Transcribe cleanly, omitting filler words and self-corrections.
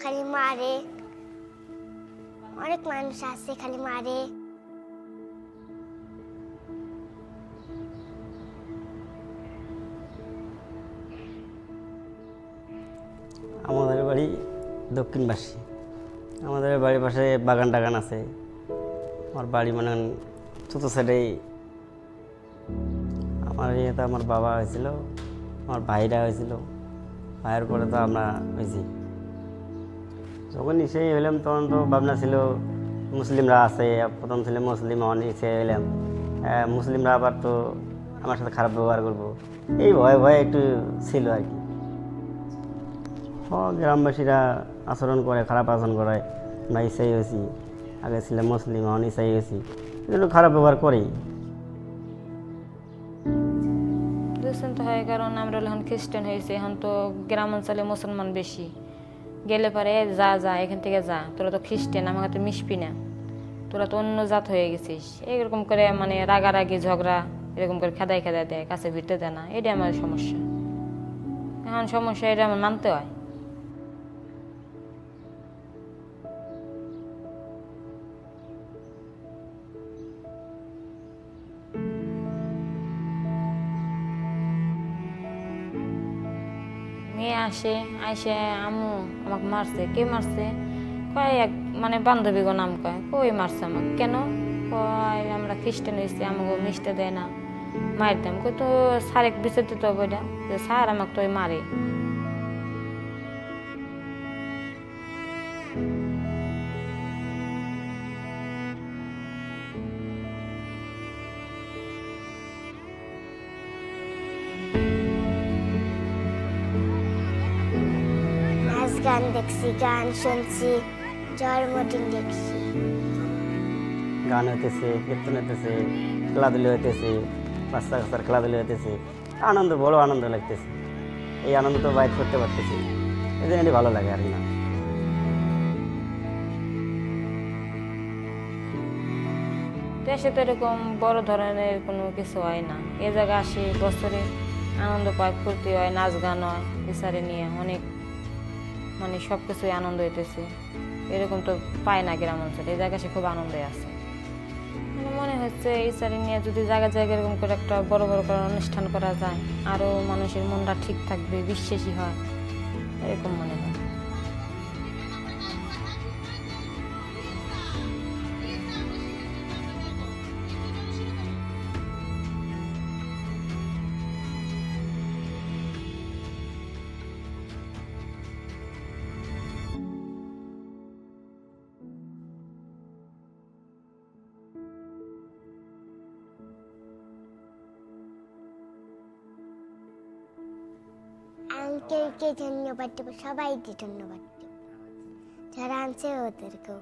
খালি মারে, অনেক মানুষ আছে খালি মারে। আমাদের বাড়ি দক্ষিণবাসী। আমাদের বাড়ির পাশে বাগান টাগান আছে। আমার বাড়ি মানে ছোট সাইডেই। আমার ইয়েতে আমার বাবা হয়েছিল, আমার ভাইরা হয়েছিল, ভাইয়ের পরে তো আমরা হয়েছি। যখন সেই হইলাম তখন তো ভাবনা ছিল মুসলিমরা আছে, প্রথম ছিল মুসলিম, অনেক সে হইলাম মুসলিমরা আবার তো আমার সাথে খারাপ ব্যবহার করবো, এই ভয়ে ভয়ে একটু ছিল আর কি। গ্রামবাসীরা আচরণ করে, খারাপ আচরণ করে, আমরা ইসাই হয়েছি, আগে ছিলাম মুসলিম, এখন ইসাই হয়েছি, এগুলো খারাপ ব্যবহার করেই। বুঝছেন তো হয়, কারণ আমরা এখন খ্রিস্টান হয়েছি, এখন তো গ্রাম অঞ্চলে মুসলমান বেশি। গেলে পরে যা যা এখান থেকে যা, তোরা তো খ্রিস্টান, আমাকে তো মিশবি না, তোরা তো অন্য জাত হয়ে গেছিস, এরকম করে মানে রাগারাগি ঝগড়া এরকম করে খেদাই খেদাই দেয়, কাছে ভিড়তে দেয় না। এটাই আমার সমস্যা। এখন সমস্যা এটা আমার মানতে হয়। মেয়ে আসে, আম্মু আমাকে মারছে। কে মারছে? কয় এক মানে বান্ধবীগো নাম কয়। কই মারছে আমাকে? কেন? কয় আমরা খ্রিস্টান হয়েছি, আমাকে মিশতে দেয় না, মার দাম। কই তো স্যার এক বিচার দিতে হবে এটা, যে স্যার আমাকে তো মারে। গান দেখছি, গান শুনছি, জন্মদিন দেখছি, গান হইতেছে, কীর্তন হইতেছে, খেলাধুলি হইতেছে, বাচ্চা কাচ্চার খেলাধুলি হইতেছে, আনন্দ, বড় আনন্দ লাগতেছে। এই আনন্দ তো বাইর করতে পারতেছি, এই জন্য ভালো লাগে আর না। দেশে তো এরকম বড় ধরনের কোনো কিছু হয় না। এ জায়গায় আসি, বছরে আনন্দ পায়, ফুর্তি হয়, নাচ গান হয়, বিচারে নিয়ে অনেক মানে সব কিছুই আনন্দ হইতেছে। এরকম তো পায় না গ্রাম অঞ্চলে। এই জায়গায় সে খুব আনন্দে আছে। মানে মনে হচ্ছে এই সারি নিয়ে যদি জায়গায় জায়গায় এরকম করে একটা বড় বড় করে অনুষ্ঠান করা যায়, আরও মানুষের মনটা ঠিক থাকবে, বিশ্বাসী হয়, এরকম মনে হয়। আঙ্কেলকে ধন্যবাদ দেবো, সবাইকে ধন্যবাদ দেবো, যারা আনছে ওদেরকেও।